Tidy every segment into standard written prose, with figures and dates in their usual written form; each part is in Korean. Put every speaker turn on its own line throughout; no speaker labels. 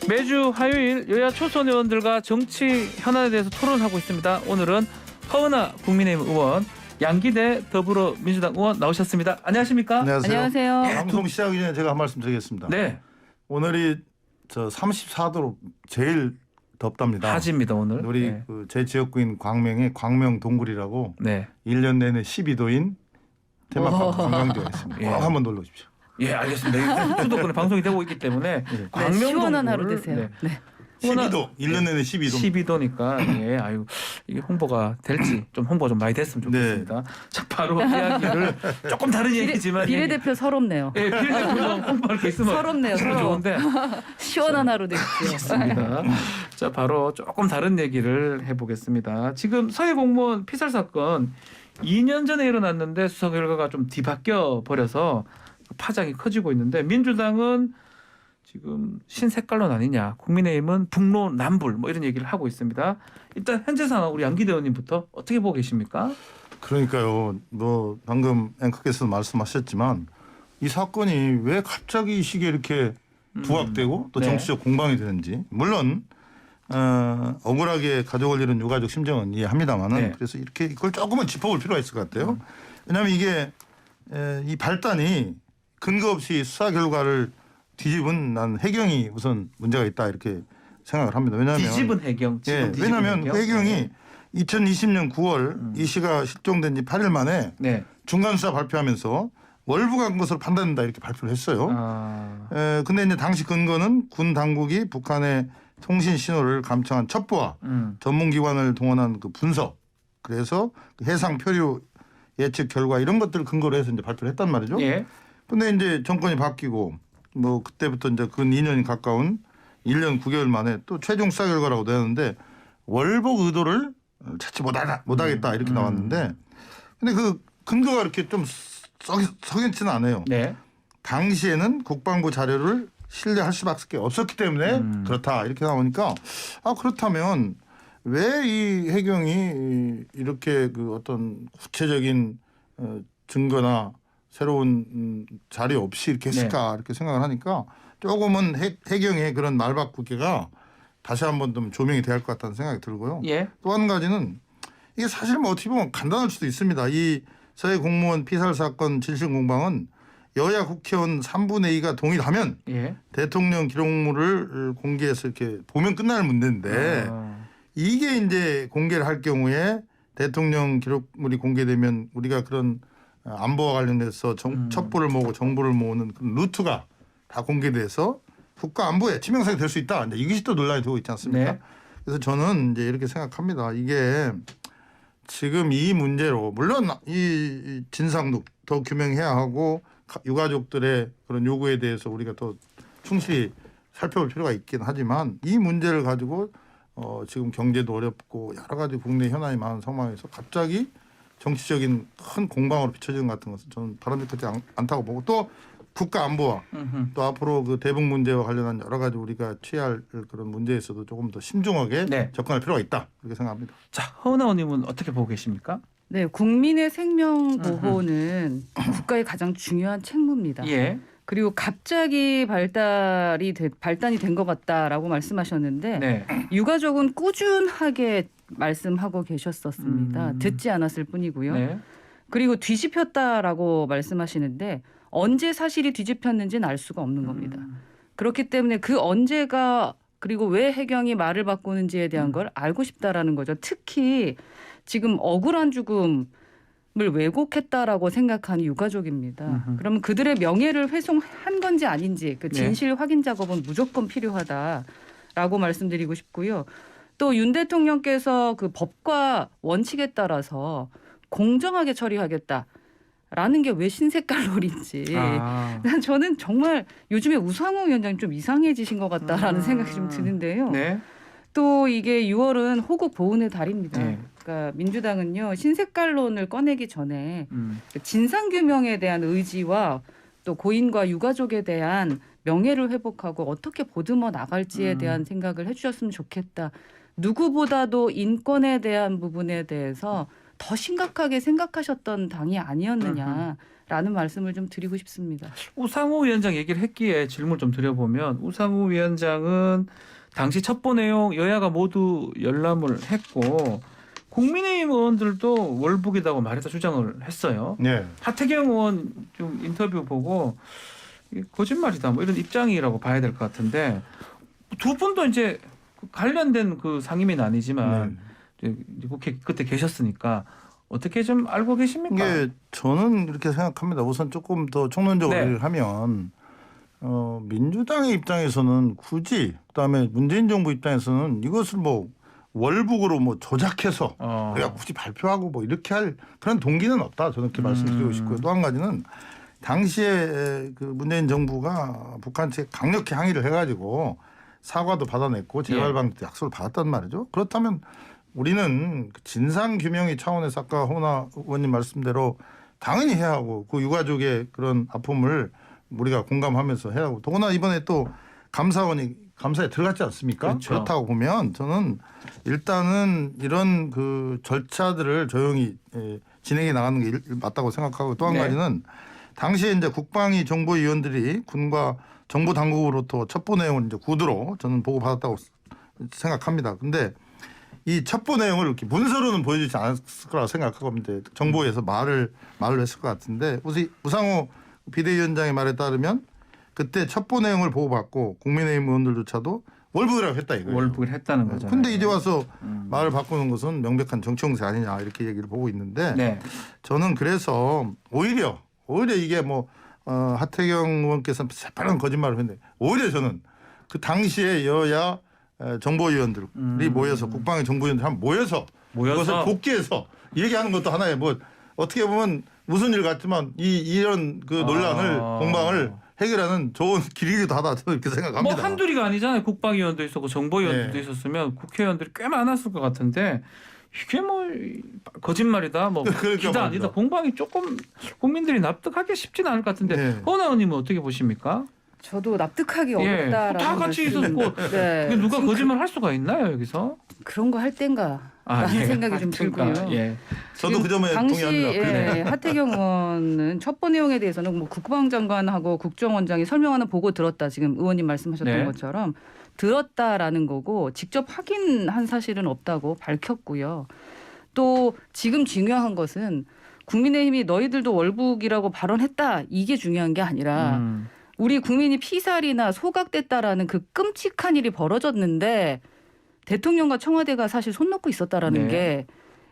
매주 화요일 여야 초선 의원들과 정치 현안에 대해서 토론하고 있습니다. 오늘은 허은하 국민의힘 의원, 양기대 더불어민주당 의원 나오셨습니다. 안녕하십니까?
안녕하세요.
방송 시작하기 전에 제가 한 말씀 드리겠습니다.
네.
오늘이 34도로 제일 덥답니다.
하지입니다 오늘.
우리
네.
제 지역구인 광명에 광명 동굴이라고
네.
1년 내내 12도인 테마파크 관광지가 있습니다.
예.
꼭 한번 놀러 오십시오.
예, 알겠습니다. 수도권에 방송이 되고 있기 때문에 광명
시원한
동굴,
하루 되세요. 네.
12도, 1년 내내 12도.
12도니까 예, 아유 이게 홍보가 될지 좀 홍보 좀 많이 됐으면 좋겠습니다. 자, 바로 이야기를 조금 다른 얘기지만
비례대표 서럽네요.
예, 비례대표 홍보할 게 있으면
서럽네요.
참
서러워.
좋은데
시원한 하루 되십시오.
알겠습니다. 자, 바로 조금 다른 얘기를 해보겠습니다. 지금 서해 공무원 피살 사건 2년 전에 일어났는데 수사 결과가 좀 뒤바뀌어 버려서 파장이 커지고 있는데 민주당은 지금 신색깔론 아니냐, 국민의힘은 북로 남불 뭐 이런 얘기를 하고 있습니다. 일단 현재 상황 우리 양기대 의원님부터 어떻게 보고 계십니까?
그러니까요. 뭐 방금 앵커께서 말씀하셨지만 이 사건이 왜 갑자기 이 시기에 이렇게 부각되고 또
네.
정치적 공방이 되는지, 물론 억울하게 가족을 잃은 유가족 심정은 이해합니다만은
네.
그래서 이렇게 이걸 조금은 짚어볼 필요가 있을 것 같아요. 왜냐하면 이게 이 발단이 근거 없이 수사 결과를 뒤집은 난 해경이 우선 문제가 있다 이렇게 생각을 합니다. 왜냐하면
뒤집은 해경. 지금 뒤집은
왜냐하면
해경?
해경이 2020년 9월 이 씨가 실종된 지 8일 만에
네.
중간 수사 발표하면서 월부간 것으로 판단된다 이렇게 발표를 했어요. 근데 이제 당시 근거는 군 당국이 북한의 통신 신호를 감청한 첩보와 전문기관을 동원한 그 분석, 그래서 그 해상 표류 예측 결과 이런 것들을 근거로 해서 이제 발표를 했단 말이죠.
예.
근데 이제 정권이 바뀌고 뭐 그때부터 이제 근 2년이 가까운 1년 9개월 만에 또 최종 수사 결과라고 내었는데 월복 의도를 찾지 못하겠다 이렇게 나왔는데, 근데 그 근거가 이렇게 좀 석연치는 않아요.
네.
당시에는 국방부 자료를 신뢰할 수밖에 없었기 때문에 그렇다 이렇게 나오니까, 그렇다면 왜 이 해경이 이렇게 그 어떤 구체적인 증거나 새로운 자료 없이 이렇게 했을까 이렇게 생각을 하니까 조금은 해경의 그런 말바꾸기가 다시 한번 좀 조명이 돼야 할 것 같다는 생각이 들고요.
예.
또 한 가지는 이게 사실 뭐 어떻게 보면 간단할 수도 있습니다. 이 서해 공무원 피살 사건 진실 공방은 여야 국회의원 3분의 2가 동의하면
예.
대통령 기록물을 공개해서 이렇게 보면 끝날 문제인데 이게 이제 공개를 할 경우에 대통령 기록물이 공개되면 우리가 그런 안보와 관련해서 첩보를 모으고 정보를 모으는 그런 루트가 다 공개돼서 국가 안보에 치명상이 될 수 있다. 이제 이것이 또 논란이 되고 있지 않습니까?
네.
그래서 저는 이제 이렇게 생각합니다. 이게 지금 이 문제로 물론 이 진상도 더 규명해야 하고 유가족들의 그런 요구에 대해서 우리가 더 충실히 살펴볼 필요가 있긴 하지만 이 문제를 가지고 지금 경제도 어렵고 여러 가지 국내 현안이 많은 상황에서 갑자기 정치적인 큰 공방으로 비춰지는 것 같은 것은 저는 바람직하지 않다고 보고, 또 국가 안보와 또 앞으로 그 대북 문제와 관련한 여러 가지 우리가 취해야 할 그런 문제에서도 조금 더 신중하게
네.
접근할 필요가 있다 그렇게 생각합니다.
자, 허은하 의원님은 어떻게 보고 계십니까?
네, 국민의 생명 보호는 국가의 가장 중요한 책무입니다.
예.
그리고 갑자기 발단이 된 것 같다라고 말씀하셨는데
네.
유가족은 꾸준하게 말씀하고 계셨었습니다. 듣지 않았을 뿐이고요.
네.
그리고 뒤집혔다라고 말씀하시는데 언제 사실이 뒤집혔는지는 알 수가 없는 겁니다. 그렇기 때문에 그 언제가, 그리고 왜 해경이 말을 바꾸는지에 대한 걸 알고 싶다라는 거죠. 특히 지금 억울한 죽음을 왜곡했다라고 생각하는 유가족입니다. 그러면 그들의 명예를 훼손한 건지 아닌지 그 진실 확인 작업은 무조건 필요하다라고 말씀드리고 싶고요. 또 윤 대통령께서 그 법과 원칙에 따라서 공정하게 처리하겠다라는 게 왜 신색깔론인지 저는 정말 요즘에 우상호 위원장님 좀 이상해지신 것 같다라는 생각이 좀 드는데요.
네.
또 이게 6월은 호국 보훈의 달입니다.
네.
그러니까 민주당은요 신색깔론을 꺼내기 전에 진상규명에 대한 의지와 또 고인과 유가족에 대한 명예를 회복하고 어떻게 보듬어 나갈지에 대한 생각을 해주셨으면 좋겠다. 누구보다도 인권에 대한 부분에 대해서 더 심각하게 생각하셨던 당이 아니었느냐라는 라는 말씀을 좀 드리고 싶습니다.
우상호 위원장 얘기를 했기에 질문 좀 드려보면 우상호 위원장은 당시 첩보 내용 여야가 모두 열람을 했고 국민의힘 의원들도 월북이라고 말해서 주장을 했어요.
네.
하태경 의원 좀 인터뷰 보고 이게 거짓말이다 뭐 이런 입장이라고 봐야 될 것 같은데 두 분도 이제 관련된 그 상임위는 아니지만 이제 국회 그때 계셨으니까 어떻게 좀 알고 계십니까?
이게 저는 이렇게 생각합니다. 우선 조금 더 총론적으로
네.
얘기를 하면 민주당의 입장에서는 굳이 그다음에 문재인 정부 입장에서는 이것을 뭐 월북으로 뭐 조작해서 우리가 굳이 발표하고 뭐 이렇게 할 그런 동기는 없다. 저는 이렇게 말씀드리고 싶고요. 또 한 가지는 당시에 그 문재인 정부가 북한 측에 강력히 항의를 해가지고 사과도 받아냈고 재발방지 약속을 받았단 말이죠. 그렇다면 우리는 진상 규명의 차원에서 아까 호나 의원님 말씀대로 당연히 해야 하고 그 유가족의 그런 아픔을 우리가 공감하면서 해야 하고 더구나 이번에 또 감사원이 감사에 들어갔지 않습니까?
그렇죠.
그렇다고 보면 저는 일단은 이런 그 절차들을 조용히 진행해 나가는 게 맞다고 생각하고 또 한
네.
가지는 당시에 이제 국방위 정보위원들이 군과 정보 당국으로부터 첩보 내용을 이제 구두로 저는 보고받았다고 생각합니다. 근데 이 첩보 내용을 이렇게 문서로는 보여주지 않았을 거라고 생각하고 이제 정보에서 말을 했을 것 같은데 우상호 비대위원장의 말에 따르면 그때 첩보 내용을 보고받고 국민의힘 의원들조차도 월북이라고 했다 이거예요.
월북을 했다는 거잖아요.
근데 이제 와서 말을 바꾸는 것은 명백한 정치공세 아니냐 이렇게 얘기를 보고 있는데
네.
저는 그래서 오히려 이게 뭐 하태경 의원께서는 새파란 거짓말을 했는데 오히려 저는 그 당시에 여야 정보위원들이 모여서 국방의 정보위원들 한 모여서 그것을 복귀해서 얘기하는 것도 하나의 뭐 어떻게 보면 무슨 일 같지만 이런 그 논란을 공방을 해결하는 좋은 길이기도 하다 저는 이렇게 생각합니다.
뭐 한둘이가 아니잖아요. 국방위원도 있었고 정보위원도
네.
있었으면 국회의원들이 꽤 많았을 것 같은데 이게 뭐 거짓말이다 뭐 기다 아니다 공방이 조금 국민들이 납득하기 쉽지는 않을 것 같은데
네.
허나 의원님은 어떻게 보십니까?
저도 납득하기
예.
어렵다라는
다 같이
말씀.
있었고
네.
그게 누가
지금
거짓말 할 수가 있나요 여기서?
그런 거 할 땐가 라는 생각이 좀
그러니까,
들고요.
예.
저도 그 점에
당시
동의합니다.
하태경 의원은 첩보 내용에 대해서는 뭐 국방장관하고 국정원장이 설명하는 보고 들었다. 지금 의원님 말씀하셨던
네.
것처럼 들었다라는 거고 직접 확인한 사실은 없다고 밝혔고요. 또 지금 중요한 것은 국민의힘이 너희들도 월북이라고 발언했다. 이게 중요한 게 아니라 우리 국민이 피살이나 소각됐다라는 그 끔찍한 일이 벌어졌는데 대통령과 청와대가 사실 손 놓고 있었다라는
네.
게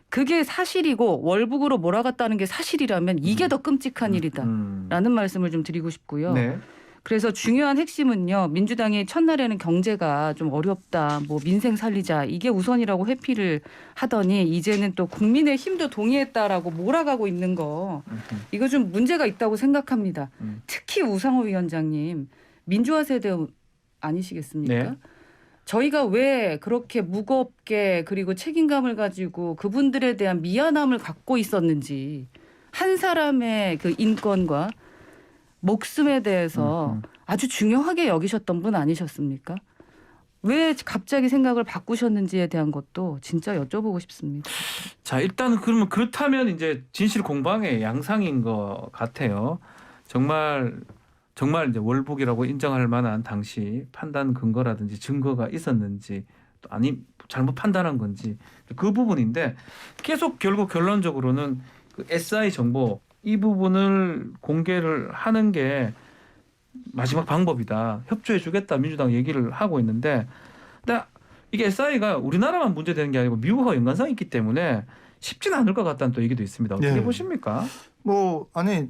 그게 사실이고 월북으로 몰아갔다는 게 사실이라면 이게 더 끔찍한 일이다라는 말씀을 좀 드리고 싶고요.
네.
그래서 중요한 핵심은요. 민주당이 첫날에는 경제가 좀 어렵다. 뭐 민생 살리자. 이게 우선이라고 회피를 하더니 이제는 또 국민의 힘도 동의했다라고 몰아가고 있는 거. 이거 좀 문제가 있다고 생각합니다. 특히 우상호 위원장님 민주화 세대 아니시겠습니까?
네.
저희가 왜 그렇게 무겁게 그리고 책임감을 가지고 그분들에 대한 미안함을 갖고 있었는지 한 사람의 그 인권과 목숨에 대해서 아주 중요하게 여기셨던 분 아니셨습니까? 왜 갑자기 생각을 바꾸셨는지에 대한 것도 진짜 여쭤보고 싶습니다.
자 일단은 그러면 그렇다면 이제 진실 공방의 양상인 것 같아요. 정말 이제 월북이라고 인정할 만한 당시 판단 근거라든지 증거가 있었는지 또 아니 잘못 판단한 건지 그 부분인데 계속 결국 결론적으로는 그 SI 정보 이 부분을 공개를 하는 게 마지막 방법이다. 협조해 주겠다. 민주당 얘기를 하고 있는데 근데 이게 SI가 우리나라만 문제되는 게 아니고 미국과 연관성이 있기 때문에 쉽지는 않을 것 같다는 또 얘기도 있습니다. 어떻게
네.
보십니까?
뭐 아니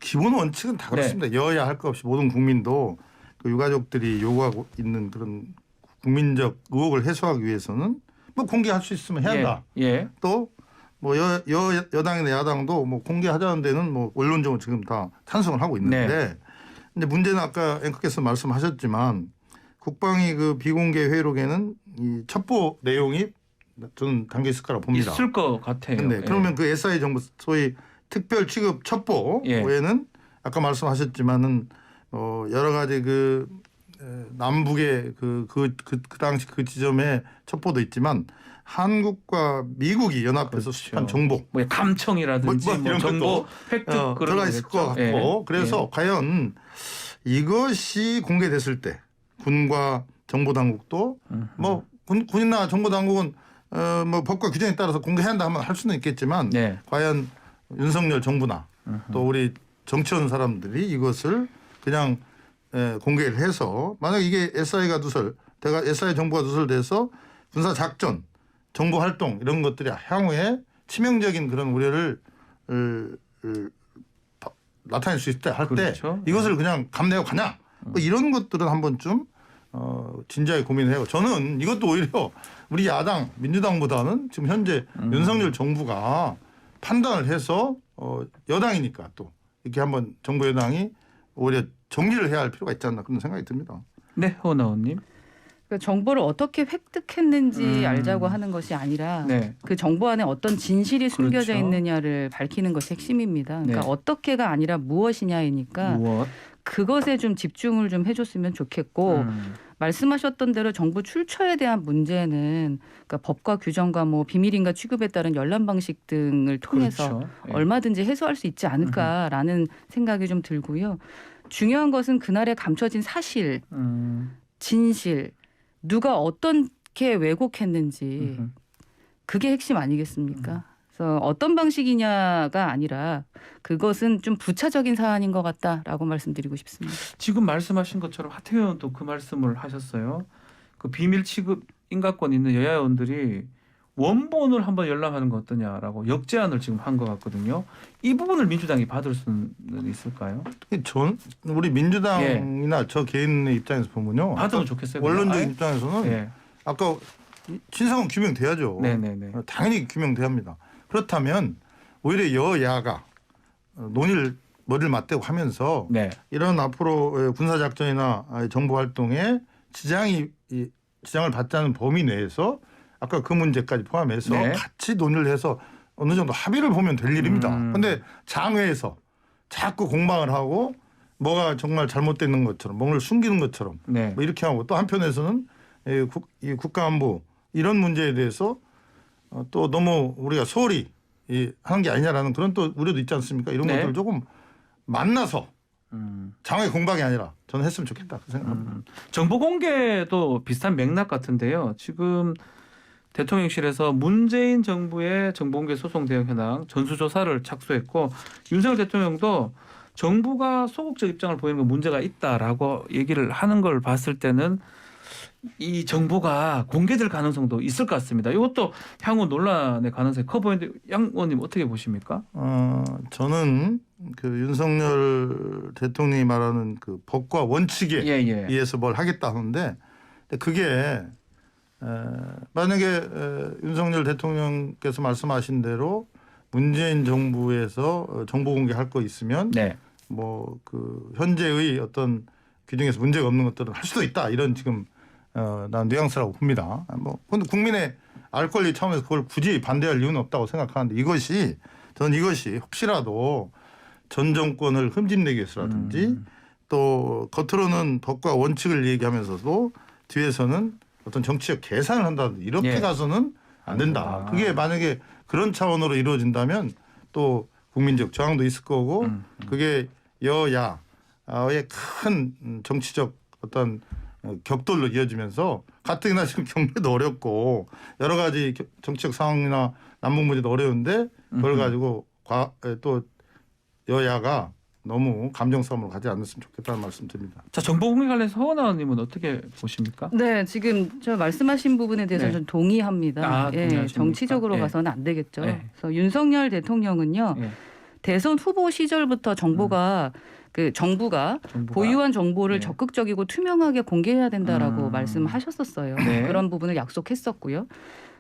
기본 원칙은 다 그렇습니다. 여야 할 것 없이 모든 국민도 그 유가족들이 요구하고 있는 그런 국민적 의혹을 해소하기 위해서는 뭐 공개할 수 있으면 해야 한다.
예.
또 뭐 여당이나 야당도 뭐 공개하자는 데는 뭐 원론적으로 지금 다 찬성을 하고 있는데 근데 문제는 아까 앵커께서 말씀하셨지만 국방위 그 비공개 회의록에는 이 첩보 내용이 저는 담겨 있을 거라고 봅니다.
있을 것 같아요.
근데
예.
그러면 그 SI 정보 소위 특별 취급 첩보
예.
외에는 아까 말씀하셨지만은 여러 가지 그 남북의 그 당시 그 지점의 첩보도 있지만 한국과 미국이 연합해서
그렇죠.
수집한 정보
뭐 감청이라든지
뭐
뭐
이런
정보
것도,
획득 그런
들어가 있을 것 같고
예.
그래서 과연 이것이 공개됐을 때 군과 정보 당국도 뭐 군이나 정보 당국은 뭐 법과 규정에 따라서 공개해야 한다 하면 할 수는 있겠지만
네.
과연 윤석열 정부나 또 우리 정치원 사람들이 이것을 그냥 공개를 해서 만약 이게 SI가 SI 정보가 누설돼서 군사 작전, 정보 활동 이런 것들이 향후에 치명적인 그런 우려를 나타낼 수 있다 할 때
그렇죠.
이것을 그냥 감내하고 가냐 뭐 이런 것들은 한 번쯤 진지하게 고민을 해요. 저는 이것도 오히려 우리 야당 민주당보다는 지금 현재 윤석열 정부가 판단을 해서 여당이니까 또 이렇게 한번 정부 여당이 오히려 정리를 해야 할 필요가 있지 않나 그런 생각이 듭니다.
네, 허나원님.
그러니까 정보를 어떻게 획득했는지 알자고 하는 것이 아니라
네.
그 정보 안에 어떤 진실이 숨겨져
그렇죠.
있느냐를 밝히는 것이 핵심입니다. 그러니까
네.
어떻게가 아니라 무엇이냐이니까
무엇?
그것에 좀 집중을 좀 해줬으면 좋겠고 말씀하셨던 대로 정부 출처에 대한 문제는 그러니까 법과 규정과 뭐 비밀인가 취급에 따른 열람 방식 등을 통해서
그렇죠. 예.
얼마든지 해소할 수 있지 않을까라는 생각이 좀 들고요. 중요한 것은 그날에 감춰진 사실, 진실, 누가 어떻게 왜곡했는지 그게 핵심 아니겠습니까? 그래서 어떤 방식이냐가 아니라 그것은 좀 부차적인 사안인 것 같다라고 말씀드리고 싶습니다.
지금 말씀하신 것처럼 하태경 의원도 그 말씀을 하셨어요. 그 비밀 취급 인가권 있는 여야 의원들이 원본을 한번 열람하는 거 어떠냐라고 역제안을 지금 한 것 같거든요. 이 부분을 민주당이 받을 수는 있을까요?
우리 민주당이나 저 개인의 입장에서 보면요.
받으면 좋겠어요.
원론적인
아예?
입장에서는
예.
아까 진상은 규명돼야죠.
네네네.
당연히 규명돼야 합니다. 그렇다면 오히려 여야가 논의를 머리를 맞대고 하면서
네.
이런 앞으로 군사작전이나 정보활동에 지장을 받지 않은 범위 내에서 아까 그 문제까지 포함해서
네.
같이 논의를 해서 어느 정도 합의를 보면 될 일입니다. 그런데 장외에서 자꾸 공방을 하고 뭐가 정말 잘못되는 것처럼 뭔가를 숨기는 것처럼
네.
뭐 이렇게 하고 또 한편에서는 이 국가안보 이런 문제에 대해서 또 너무 우리가 소홀히 하는 게 아니냐라는 그런 또 우려도 있지 않습니까? 이런
네.
것들을 조금 만나서 장외 공방이 아니라 저는 했으면 좋겠다 그 생각합니다.
정보 공개도 비슷한 맥락 같은데요. 지금 대통령실에서 문재인 정부의 정보공개 소송 대응 현황 전수조사를 착수했고 윤석열 대통령도 정부가 소극적 입장을 보이는 건 문제가 있다라고 얘기를 하는 걸 봤을 때는 이 정보가 공개될 가능성도 있을 것 같습니다. 이것도 향후 논란의 가능성이 커 보이는데 양 의원님 어떻게 보십니까?
저는 그 윤석열 대통령이 말하는 그 법과 원칙에 의해서 뭘 하겠다 하는데 그게 만약에 윤석열 대통령께서 말씀하신 대로 문재인 정부에서 정보 공개할 거 있으면
네.
뭐 그 현재의 어떤 규정에서 문제가 없는 것들은 할 수도 있다 이런 지금 난 뉘앙스라고 봅니다. 뭐 근데 국민의 알 권리 차원에서 그걸 굳이 반대할 이유는 없다고 생각하는데 저는 이것이 혹시라도 전 정권을 흠집내기 위해서라든지 또 겉으로는 법과 원칙을 얘기하면서도 뒤에서는 어떤 정치적 계산을 한다든지 이렇게 가서는 안 된다. 그게 만약에 그런 차원으로 이루어진다면 또 국민적 저항도 있을 거고 그게 여야의 큰 정치적 어떤 격돌로 이어지면서 가뜩이나 지금 경제도 어렵고 여러 가지 정치적 상황이나 남북 문제도 어려운데 그걸 가지고 또 여야가 너무 감정 싸움으로 가지 않았으면 좋겠다는 말씀드립니다.
자, 정보 공개 관련해서 허원 의원님은 어떻게 보십니까?
네, 지금 저 말씀하신 부분에 대해서 좀 동의합니다. 정치적으로 가서는 안 되겠죠. 그래서 윤석열 대통령은요. 대선 후보 시절부터 정부가 보유한 정보를 적극적이고 투명하게 공개해야 된다라고 말씀하셨었어요. 그런 부분을 약속했었고요.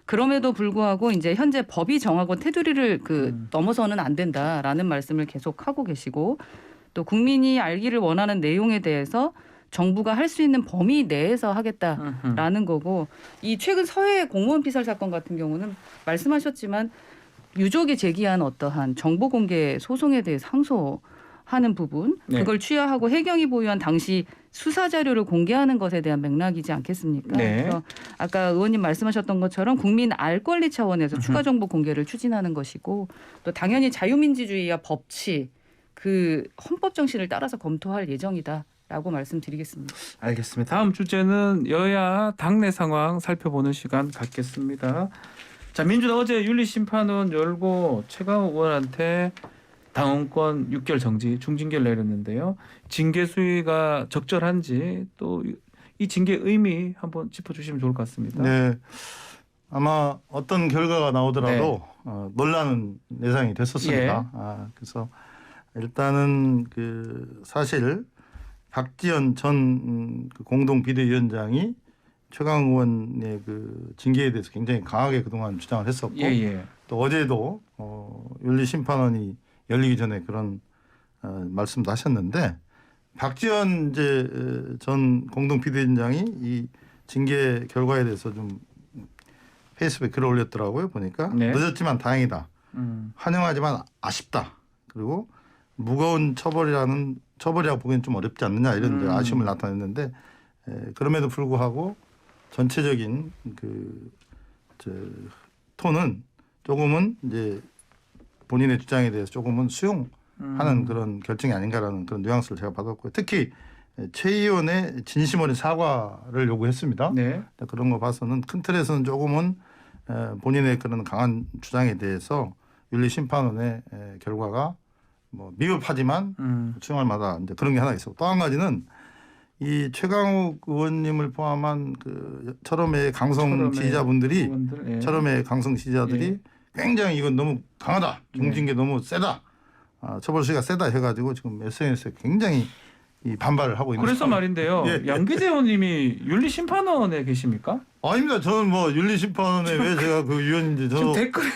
그럼에도 불구하고 이제 현재 법이 정하고 테두리를 넘어서는 안 된다라는 말씀을 계속 하고 계시고 또 국민이 알기를 원하는 내용에 대해서 정부가 할 수 있는 범위 내에서 하겠다라는 거고 이 최근 서해 공무원 피살 사건 같은 경우는 말씀하셨지만 유족이 제기한 어떠한 정보 공개 소송에 대해 상소 하는 부분,
네.
그걸 취하하고 해경이 보유한 당시 수사 자료를 공개하는 것에 대한 맥락이지 않겠습니까?
네.
그래서 아까 의원님 말씀하셨던 것처럼 국민 알 권리 차원에서 추가 정보 공개를 추진하는 것이고 또 당연히 자유민주주의와 법치 그 헌법 정신을 따라서 검토할 예정이다라고 말씀드리겠습니다.
알겠습니다. 다음 주제는 여야 당내 상황 살펴보는 시간 갖겠습니다. 자, 민주당 어제 윤리심판원 열고 최강욱 의원한테 당원권 6개월 정지, 중징계를 내렸는데요. 징계 수위가 적절한지 또 이 징계 의미 한번 짚어주시면 좋을 것 같습니다.
네. 아마 어떤 결과가 나오더라도 논란은 예상이 됐었습니다.
예.
그래서 일단은 그 사실 박지원 전 그 공동 비대위원장이 최강욱 의원의 그 징계에 대해서 굉장히 강하게 그동안 주장을 했었고
예.
또 어제도 윤리심판원이 열리기 전에 그런 말씀도 하셨는데 박지원 이제 전 공동 비대위원장이 이 징계 결과에 대해서 좀 페이스북에 글을 올렸더라고요. 보니까
네.
늦었지만 다행이다. 환영하지만 아쉽다. 그리고 무거운 처벌이라고 보기엔 좀 어렵지 않느냐 이런 이제 아쉬움을 나타냈는데 그럼에도 불구하고 전체적인 톤은 조금은 이제 본인의 주장에 대해서 조금은 수용하는 그런 결정이 아닌가라는 그런 뉘앙스를 제가 받았고요. 특히 최 의원의 진심 어린 사과를 요구했습니다.
네.
그런 거 봐서는 큰 틀에서는 조금은 본인의 그런 강한 주장에 대해서 윤리심판원의 결과가 뭐 미흡하지만 수용할 만하다. 이제 그런 게 하나 있었고 또 한 가지는 이 최강욱 의원님을 포함한 그 철험의 강성 지지자분들이
예.
철험의 강성 지지자들이
예.
굉장히 이건 너무 강하다. 중징계 너무 세다. 처벌 수위가 세다 해가지고 지금 SNS에 굉장히 이 반발을 하고 있는.
그래서 말인데요.
예.
양기대 의원님이 윤리심판원에 계십니까?
아닙니다. 저는 뭐 윤리심판원에 왜 제가 그 위원인지
지금
저는
댓글에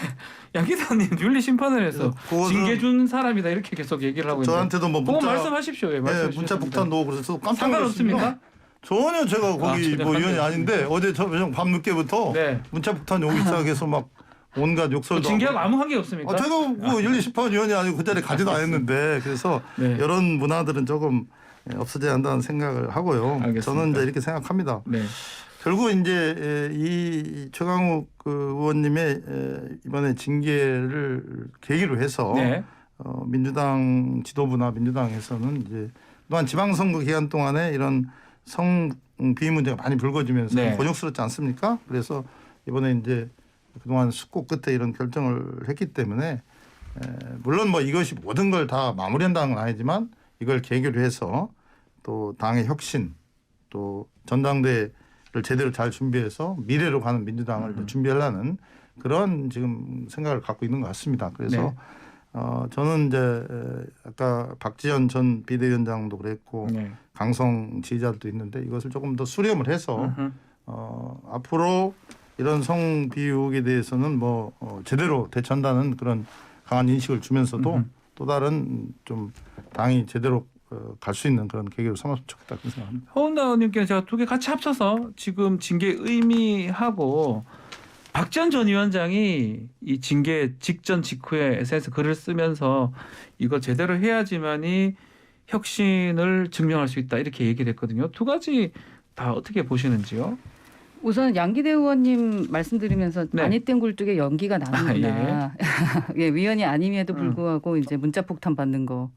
양기대 의원님 윤리심판원에서
그것은
징계 준 사람이다 이렇게 계속 얘기를 하고 있는데
저한테도 뭐
그거
문자
말씀하십시오. 예, 말씀해
문자
주셨습니다.
폭탄도 오고 그래서 깜짝
상관없습니까?
놀랐습니다. 전혀 제가 거기
전혀
뭐 위원이
상관없습니다.
아닌데 어제 밤 늦게부터
네.
문자 폭탄이 오기 시작해서 막 온갖 욕설도
징계하고
하고.
아무 관계 없습니까?
제가 뭐 윤리심판 위원이 아니고 그 자리에 가지도 않았는데 그래서
네.
이런 문화들은 조금 없어져야 한다는 생각을 하고요.
알겠습니다.
저는 이제 이렇게 생각합니다.
네.
결국 이제 이 최강욱 그 의원님의 이번에 징계를 계기로 해서
네.
민주당 지도부나 민주당에서는 이제 또한 지방선거 기간 동안에 이런 성비위 문제가 많이 불거지면서
네.
곤욕스럽지 않습니까? 그래서 이번에 이제 그동안 숙고 끝에 이런 결정을 했기 때문에 물론 뭐 이것이 모든 걸 다 마무리한다는 건 아니지만 이걸 계기로 해서 또 당의 혁신 또 전당대회를 제대로 잘 준비해서 미래로 가는 민주당을 준비하려는 그런 지금 생각을 갖고 있는 것 같습니다. 그래서 저는 이제 아까 박지원 전 비대위원장도 그랬고
네.
강성 지지자들도 있는데 이것을 조금 더 수렴을 해서 앞으로 이런 성비유혹에 대해서는 뭐 제대로 대처한다는 그런 강한 인식을 주면서도 또 다른 좀 당이 제대로 갈 수 있는 그런 계기로 삼았으면 좋겠다 그런 생각합니다.
허은나 의원님께는 제가 두 개 같이 합쳐서 지금 징계 의미하고 박지원 전 위원장이 이 징계 직전 직후에 SNS 글을 쓰면서 이거 제대로 해야지만이 혁신을 증명할 수 있다 이렇게 얘기를 했거든요. 두 가지 다 어떻게 보시는지요?
우선 양기대 의원님 말씀드리면서
네.
아니땐 굴뚝에 연기가 나는구나. 예, 위원이 아님에도 불구하고 이제 문자 폭탄 받는 거.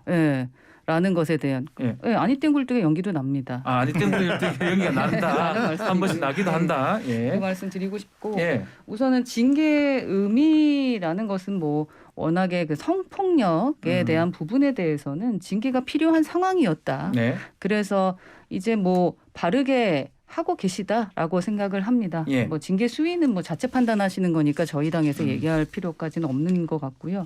예. 라는 것에 대한
예.
아니땐 굴뚝에 연기도 납니다.
아니 때문에 연기가 난다.
라는
한 번씩
말씀이고요.
나기도 한다.
그
예.
말씀 드리고 싶고
예.
우선은 징계 의미라는 것은 뭐 워낙에 그 성폭력에 대한 부분에 대해서는 징계가 필요한 상황이었다.
네.
그래서 이제 뭐 바르게 하고 계시다라고 생각을 합니다.
예.
뭐 징계 수위는 뭐 자체 판단하시는 거니까 저희 당에서 얘기할 필요까지는 없는 것 같고요.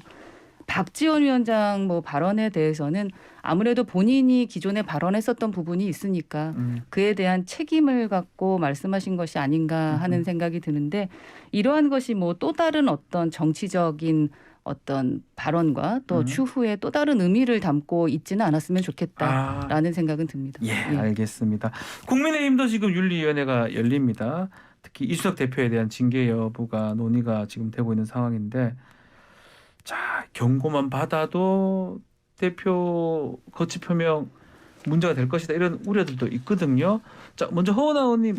박지원 위원장 뭐 발언에 대해서는 아무래도 본인이 기존에 발언했었던 부분이 있으니까 그에 대한 책임을 갖고 말씀하신 것이 아닌가 하는 생각이 드는데 이러한 것이 뭐 또 다른 어떤 정치적인 어떤 발언과 또 추후에 또 다른 의미를 담고 있지는 않았으면 좋겠다라는 생각은 듭니다.
예, 알겠습니다. 국민의힘도 지금 윤리위원회가 열립니다. 특히 이준석 대표에 대한 징계 여부가 논의가 지금 되고 있는 상황인데 자 경고만 받아도 대표 거취 표명 문제가 될 것이다 이런 우려들도 있거든요. 자, 먼저 허은하 의원님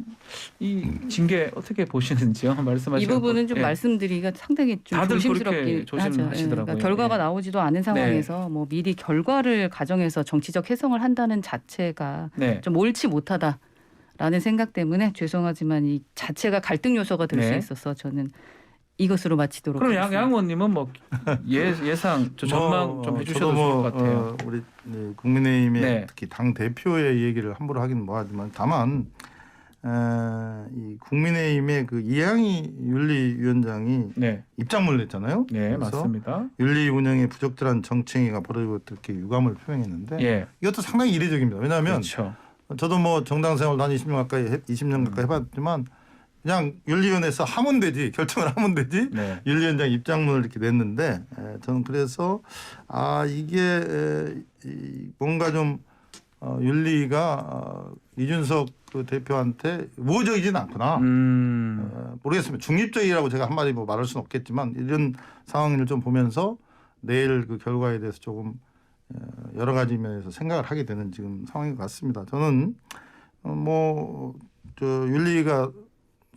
이 징계 어떻게 보시는지요? 말씀하시는
이 부분은 좀
예.
말씀드리기가 상당히 좀
다들 그렇게
조심스럽긴 하죠.
조심하시더라고요.
그러니까 결과가
예.
나오지도 않은 상황에서 뭐 미리 결과를 가정해서 정치적 해석을 한다는 자체가
네.
좀 옳지 못하다라는 생각 때문에 죄송하지만 이 자체가 갈등 요소가 될 수
네.
있어서 저는 이것으로 마치도록
그럼
하겠습니다.
양 의원님은 뭐 예상 전망 좀 해주셔도 좋을 것 같아요.
우리 네, 국민의힘의
네.
특히 당 대표의 얘기를 함부로 하긴 뭐하지만 다만 이 국민의힘의 그 이양희 윤리위원장이
네,
입장문을 냈잖아요.
네
그래서
맞습니다.
윤리 운영에 부적절한 정치행위가 벌어지고 이렇게 유감을 표명했는데
예,
이것도 상당히 이례적입니다. 왜냐하면
그렇죠.
저도 뭐 정당 생활 한 20년 가까이 해봤지만 그냥 윤리위원회에서 하면 되지 결정을 하면 되지
네,
윤리위원장 입장문을 이렇게 냈는데 저는 그래서 이게 뭔가 좀 윤리가 이준석 그 대표한테 우호적이지는 않구나. 모르겠습니다. 중립적이라고 제가 한마디 뭐 말할 수는 없겠지만 이런 상황을 좀 보면서 내일 그 결과에 대해서 조금 여러 가지 면에서 생각을 하게 되는 지금 상황인 것 같습니다. 저는 윤리가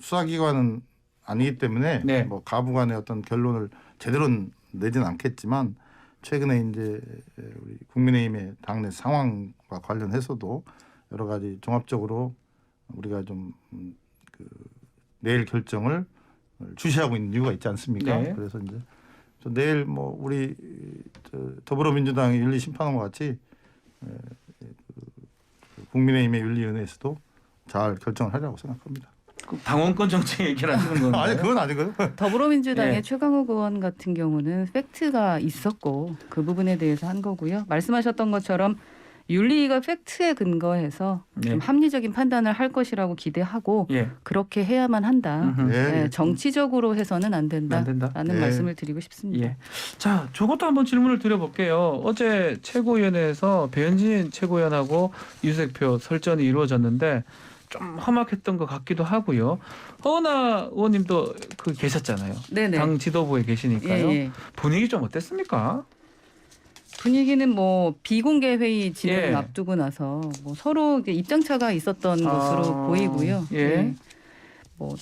수사기관은 아니기 때문에
네.
뭐 가부간의 어떤 결론을 제대로 내지는 않겠지만 최근에 이제 우리 국민의힘의 당내 상황과 관련해서도 여러 가지 종합적으로 우리가 좀 내일 결정을 주시하고 있는 이유가 있지 않습니까?
네.
그래서 이제 내일 뭐 우리 더불어민주당의 윤리심판원과 같이 국민의힘의 윤리위원회에서도 잘 결정을 하리라고 생각합니다.
당원권 정책 얘기를 하시는 건가요?
아니 그건 아니고요.
더불어민주당의
예.
최강욱 의원 같은 경우는 팩트가 있었고 그 부분에 대해서 한 거고요. 말씀하셨던 것처럼 윤리가 팩트에 근거해서
네.
좀 합리적인 판단을 할 것이라고 기대하고
예.
그렇게 해야만 한다.
음흠.
네.
정치적으로 해서는 안 된다라는
안 된다.
네.
말씀을 드리고 싶습니다.
예. 자, 저것도 한번 질문을 드려볼게요. 어제 최고위원회에서 배현진 최고위원하고 이주석 설전이 이루어졌는데 좀 험악했던 것 같기도 하고요. 허은하 의원님도 그 계셨잖아요.
네네.
당 지도부에 계시니까요.
예, 예.
분위기 좀 어땠습니까?
분위기는 뭐 비공개 회의 진행을
예.
앞두고 나서 뭐 서로 이제 입장차가 있었던 것으로 보이고요.
예.
뭐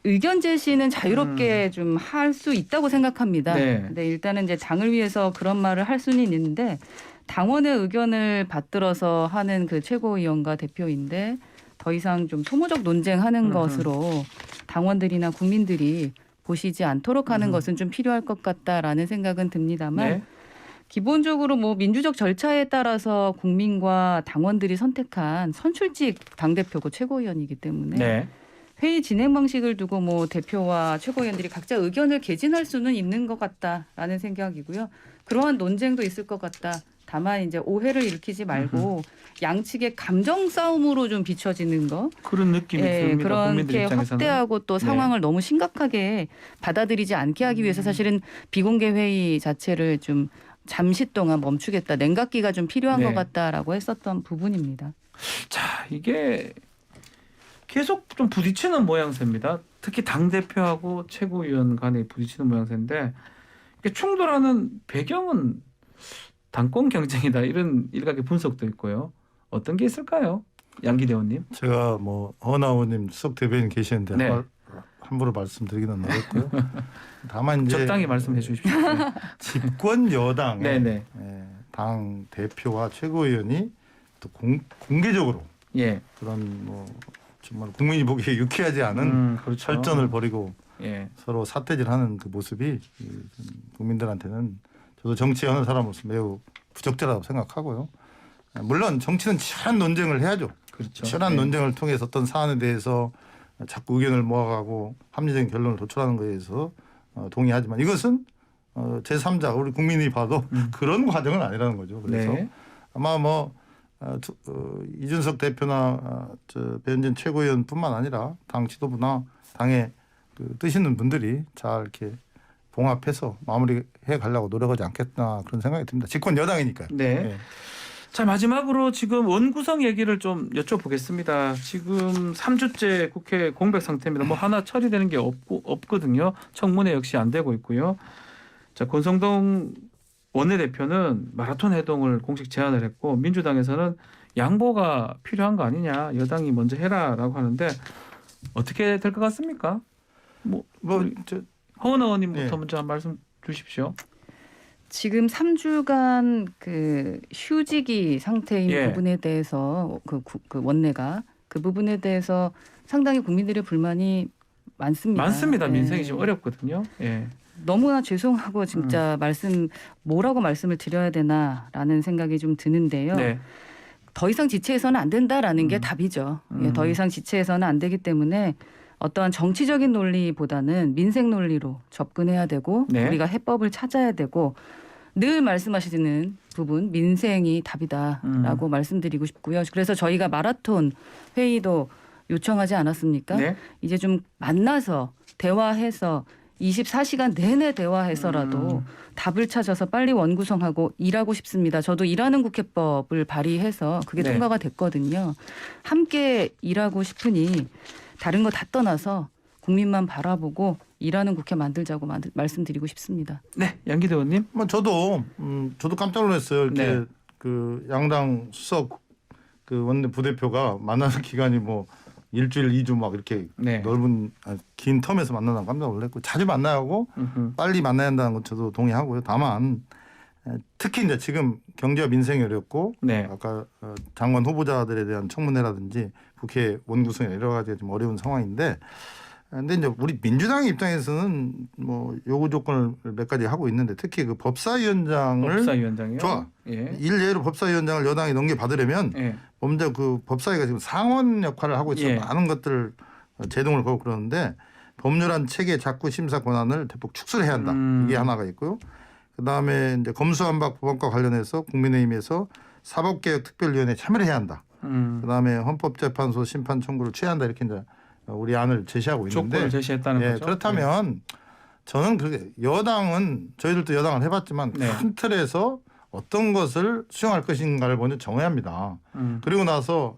의견 제시는 자유롭게 좀 할 수 있다고 생각합니다.
네.
근데 일단은 이제 당을 위해서 그런 말을 할 수는 있는데 당원의 의견을 받들어서 하는 그 최고위원과 대표인데 더 이상 좀 소모적 논쟁하는 것으로 당원들이나 국민들이 보시지 않도록 하는 것은 좀 필요할 것 같다라는 생각은 듭니다만
네.
기본적으로 뭐 민주적 절차에 따라서 국민과 당원들이 선택한 선출직 당대표고 최고위원이기 때문에
네.
회의 진행 방식을 두고 뭐 대표와 최고위원들이 각자 의견을 개진할 수는 있는 것 같다라는 생각이고요. 그러한 논쟁도 있을 것 같다. 다만 이제 오해를 일으키지 말고 양측의 감정 싸움으로 좀 비춰지는 거.
그런 느낌이 듭니다. 국민들
그렇게
입장에서는.
확대하고 또 상황을 너무 심각하게 받아들이지 않게 하기 위해서 사실은 비공개 회의 자체를 좀 잠시 동안 멈추겠다. 냉각기가 좀 필요한
네.
것 같다라고 했었던 부분입니다.
자, 이게 계속 좀 부딪히는 모양새입니다. 특히 당 대표하고 최고위원 간에 부딪히는 모양새인데 이게 충돌하는 배경은 당권 경쟁이다 이런 일각의 분석도 있고요. 어떤 게 있을까요, 양기대 의원님?
제가 뭐 허은하 의원님 수석 대변인 계시는데
네.
함부로 말씀드리기는 어렵고요. 다만 이제
적당히 말씀해 주십시오.
집권 여당의
네네.
당 대표와 최고위원이 또 공개적으로
예.
그런 뭐 정말 국민이 보기에 유쾌하지 않은
그렇죠.
설전을 벌이고
예.
서로 사태질하는 그 모습이 국민들한테는 저도 정치하는 사람으로서 매우 부적절하다고 생각하고요. 물론 정치는 치열한 논쟁을 해야죠.
그렇죠.
치열한
예.
논쟁을 통해서 어떤 사안에 대해서 자꾸 의견을 모아가고 합리적인 결론을 도출하는 것에 대해서 동의하지만 이것은 제3자 우리 국민이 봐도 그런 과정은 아니라는 거죠. 그래서
네.
아마 뭐 이준석 대표나 배현진 최고위원뿐만 아니라 당 지도부나 당의 그 뜻 있는 분들이 잘 이렇게 봉합해서 마무리해 가려고 노력하지 않겠나 그런 생각이 듭니다. 집권 여당이니까요.
네.
예.
자, 마지막으로 지금 원구성 얘기를 좀 여쭤보겠습니다. 지금 3주째 국회 공백 상태입니다. 뭐 하나 처리되는 게 없거든요. 청문회 역시 안 되고 있고요. 자, 권성동 원내대표는 마라톤 해동을 공식 제안을 했고 민주당에서는 양보가 필요한 거 아니냐, 여당이 먼저 해라라고 하는데 어떻게 될 것 같습니까?
뭐저
허은 의원님부터
네.
먼저 한 말씀 주십시오.
지금 3주간 그 휴직이 상태인
예.
부분에 대해서 그 원내가 그 부분에 대해서 상당히 국민들의 불만이 많습니다.
많습니다.
예.
민생이 지금 어렵거든요. 예.
너무나 죄송하고 진짜 뭐라고 말씀을 드려야 되나라는 생각이 좀 드는데요.
네.
더 이상 지체해서는 안 된다라는 게 답이죠. 예, 더 이상 지체해서는 안 되기 때문에 어떠한 정치적인 논리보다는 민생 논리로 접근해야 되고
네.
우리가 해법을 찾아야 되고 늘 말씀하시는 부분 민생이 답이다라고 말씀드리고 싶고요. 그래서 저희가 마라톤 회의도 요청하지 않았습니까?
네.
이제 좀 만나서 대화해서 24시간 내내 대화해서라도 답을 찾아서 빨리 원구성하고 일하고 싶습니다. 저도 일하는 국회법을 발의해서 그게
네.
통과가 됐거든요. 함께 일하고 싶으니 다른 거 다 떠나서 국민만 바라보고 일하는 국회 만들자고 말씀드리고 싶습니다.
네. 양기대 의원님.
뭐 저도 깜짝 놀랐어요. 이렇게
네.
그 양당 수석 그 원내 부대표가 만나는 기간이 뭐 일주일 2주 막 이렇게
네.
넓은 긴 텀에서 만나는 깜짝 놀랐고 자주 만나야 하고 빨리 만나야 한다는 건 저도 동의하고요. 다만 특히 이제 지금 경제와 민생이 어렵고
네.
아까 장관 후보자들에 대한 청문회라든지 국회 원구성이 여러 가지가 좀 어려운 상황인데 근데 이제 우리 민주당 입장에서는 뭐 요구 조건을 몇 가지 하고 있는데 특히 그
법사위원장이요.
좋아.
예.
일례로 법사위원장을 여당이 넘겨받으려면
예.
먼저 그 법사위가 지금 상원 역할을 하고 있어서
예.
많은 것들을 제동을 걸고 그러는데 법률안 체계 작구 심사 권한을 대폭 축소해야 한다. 이게 하나가 있고요. 그다음에 이제 검수완박 법안과 관련해서 국민의힘에서 사법개혁특별위원회에 참여를 해야 한다. 그다음에 헌법재판소 심판 청구를 취해야 한다. 이렇게 이제 우리 안을 제시하고 있는데
조건을 제시했다는
예,
거죠.
그렇다면 저는 그게 여당은 저희들도 여당을 해봤지만
네.
큰 틀에서 어떤 것을 수용할 것인가를 먼저 정해야 합니다. 그리고 나서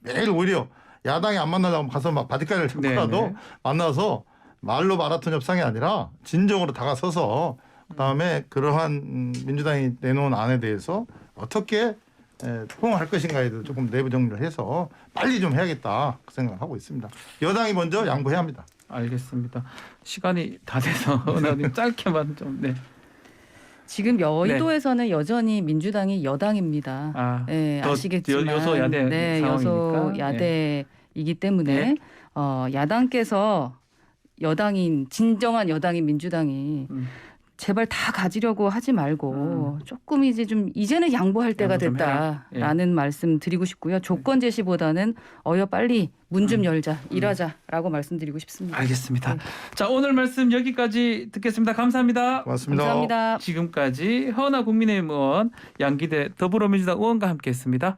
매일 오히려 야당이 안 만나려고 가서 막 바디가리를 잡고라도
네네.
만나서 말로 마라톤 협상이 아니라 진정으로 다가서서 그다음에 그러한 민주당이 내놓은 안에 대해서 어떻게 포용할 것인가에 대해서 조금 내부 정리를 해서 빨리 좀 해야겠다 그 생각을 하고 있습니다. 여당이 먼저 양보해야 합니다.
알겠습니다. 시간이 다 돼서 의원님 짧게만 좀. 네.
지금 여의도에서는 여전히 민주당이 여당입니다.
아,
네, 아시겠지만
여소야대
네,
상황이니까.
여소야대이기 때문에
네.
야당께서 여당인 진정한 여당인 민주당이 제발 다 가지려고 하지 말고 조금 이제 좀 이제는 양보할 때가
양보 좀
됐다라는 말씀 드리고 싶고요. 조건 제시보다는 빨리 문 좀 열자, 일하자라고 말씀드리고 싶습니다.
알겠습니다.
네.
자, 오늘 말씀 여기까지 듣겠습니다. 감사합니다.
고맙습니다.
감사합니다.
지금까지 허은하 국민의힘 의원, 양기대 더불어민주당 의원과 함께했습니다.